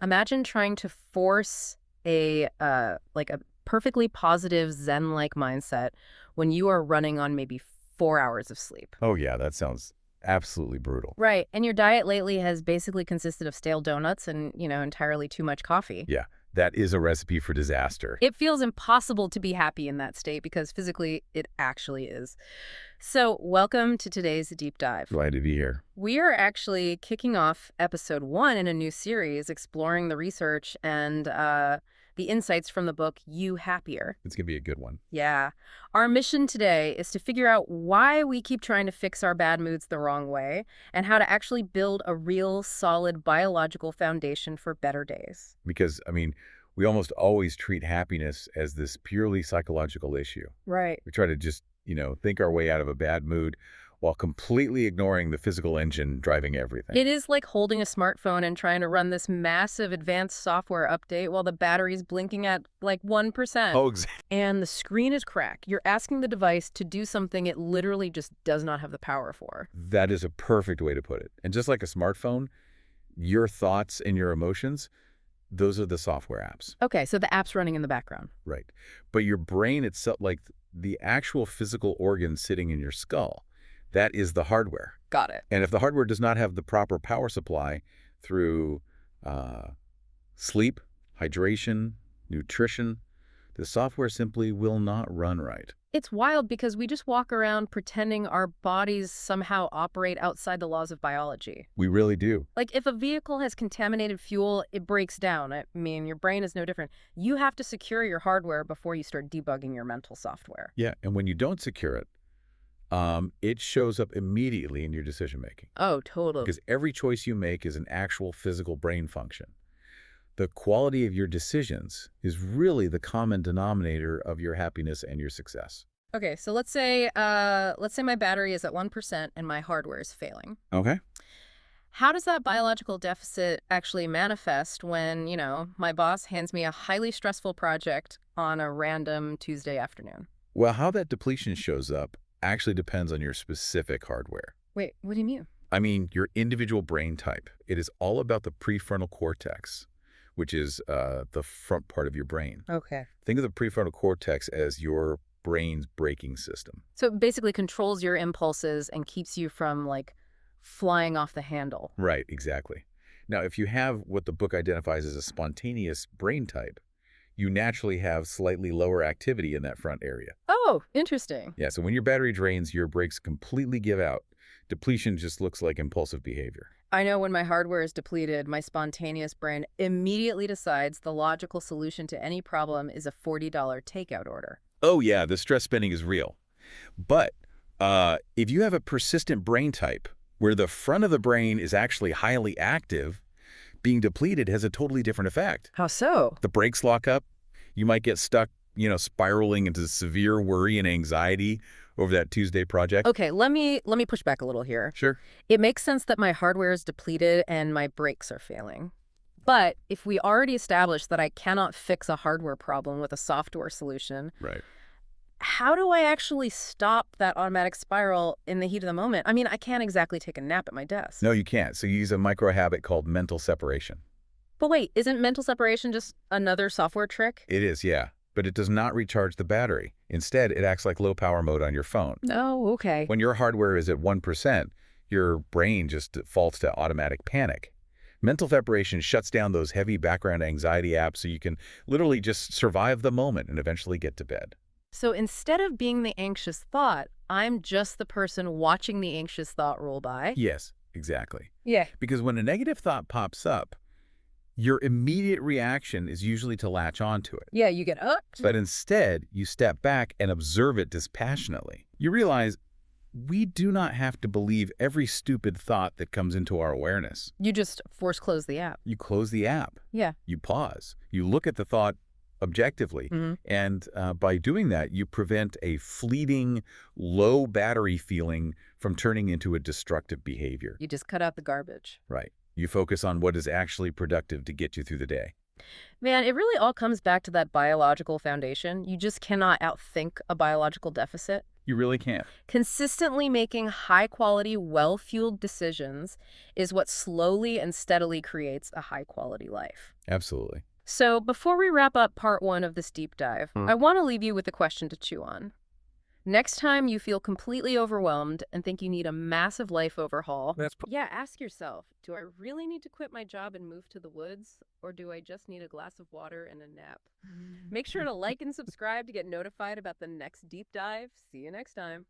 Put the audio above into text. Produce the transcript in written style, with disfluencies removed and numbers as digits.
Imagine trying to force a perfectly positive Zen-like mindset when you are running on maybe 4 hours of sleep. Oh, yeah, that sounds absolutely brutal. Right. And your diet lately has basically consisted of stale donuts and, entirely too much coffee. Yeah, that is a recipe for disaster. It feels impossible to be happy in that state because physically it actually is. So, welcome to today's deep dive. Glad to be here. We are actually kicking off episode 1 in a new series exploring the research and the insights from the book You Happier. It's going to be a good one. Yeah. Our mission today is to figure out why we keep trying to fix our bad moods the wrong way and how to actually build a real, solid biological foundation for better days. Because, we almost always treat happiness as this purely psychological issue. Right. We try to just, think our way out of a bad mood while completely ignoring the physical engine driving everything. It is like holding a smartphone and trying to run this massive advanced software update while the battery's blinking at like 1%. Oh, exactly. And the screen is cracked. You're asking the device to do something it literally just does not have the power for. That is a perfect way to put it. And just like a smartphone, your thoughts and your emotions, those are the software apps. Okay, so the app's running in the background. Right. But your brain itself, like the actual physical organ sitting in your skull, that is the hardware. Got it. And if the hardware does not have the proper power supply through sleep, hydration, nutrition, the software simply will not run right. It's wild because we just walk around pretending our bodies somehow operate outside the laws of biology. We really do. Like if a vehicle has contaminated fuel, it breaks down. I mean, your brain is no different. You have to secure your hardware before you start debugging your mental software. Yeah, and when you don't secure it, it shows up immediately in your decision-making. Oh, totally. Because every choice you make is an actual physical brain function. The quality of your decisions is really the common denominator of your happiness and your success. Okay, so let's say my battery is at 1% and my hardware is failing. Okay. How does that biological deficit actually manifest when, my boss hands me a highly stressful project on a random Tuesday afternoon? Well, how that depletion shows up actually depends on your specific hardware. Wait, what do you mean? I mean, your individual brain type. It is all about the prefrontal cortex, which is the front part of your brain. Okay. Think of the prefrontal cortex as your brain's braking system. So it basically controls your impulses and keeps you from, flying off the handle. Right, exactly. Now, if you have what the book identifies as a spontaneous brain type, you naturally have slightly lower activity in that front area. Oh, interesting. Yeah, so when your battery drains, your brakes completely give out. Depletion just looks like impulsive behavior. I know when my hardware is depleted, my spontaneous brain immediately decides the logical solution to any problem is a $40 takeout order. Oh yeah, the stress spending is real. But if you have a persistent brain type where the front of the brain is actually highly active, being depleted has a totally different effect. How so? The brakes lock up. You might get stuck, spiraling into severe worry and anxiety over that Tuesday project. Okay, let me push back a little here. Sure. It makes sense that my hardware is depleted and my brakes are failing. But if we already established that I cannot fix a hardware problem with a software solution, Right. how do I actually stop that automatic spiral in the heat of the moment? I mean, I can't exactly take a nap at my desk. No, you can't. So you use a micro habit called mental separation. But wait, isn't mental separation just another software trick? It is, yeah. But it does not recharge the battery. Instead, it acts like low power mode on your phone. Oh, okay. When your hardware is at 1%, your brain just defaults to automatic panic. Mental separation shuts down those heavy background anxiety apps so you can literally just survive the moment and eventually get to bed. So instead of being the anxious thought, I'm just the person watching the anxious thought roll by? Yes, exactly. Yeah. Because when a negative thought pops up, your immediate reaction is usually to latch onto it. Yeah, you get hooked. But instead, you step back and observe it dispassionately. You realize we do not have to believe every stupid thought that comes into our awareness. You just force close the app. You close the app. Yeah. You pause. You look at the thought objectively. And by doing that, you prevent a fleeting, low battery feeling from turning into a destructive behavior. You just cut out the garbage. Right. You focus on what is actually productive to get you through the day. Man, it really all comes back to that biological foundation. You just cannot outthink a biological deficit. You really can't. Consistently making high-quality, well-fueled decisions is what slowly and steadily creates a high-quality life. Absolutely. So before we wrap up part one of this deep dive, I want to leave you with a question to chew on. Next time you feel completely overwhelmed and think you need a massive life overhaul, yeah, ask yourself, do I really need to quit my job and move to the woods, or do I just need a glass of water and a nap? Make sure to like and subscribe to get notified about the next deep dive. See you next time.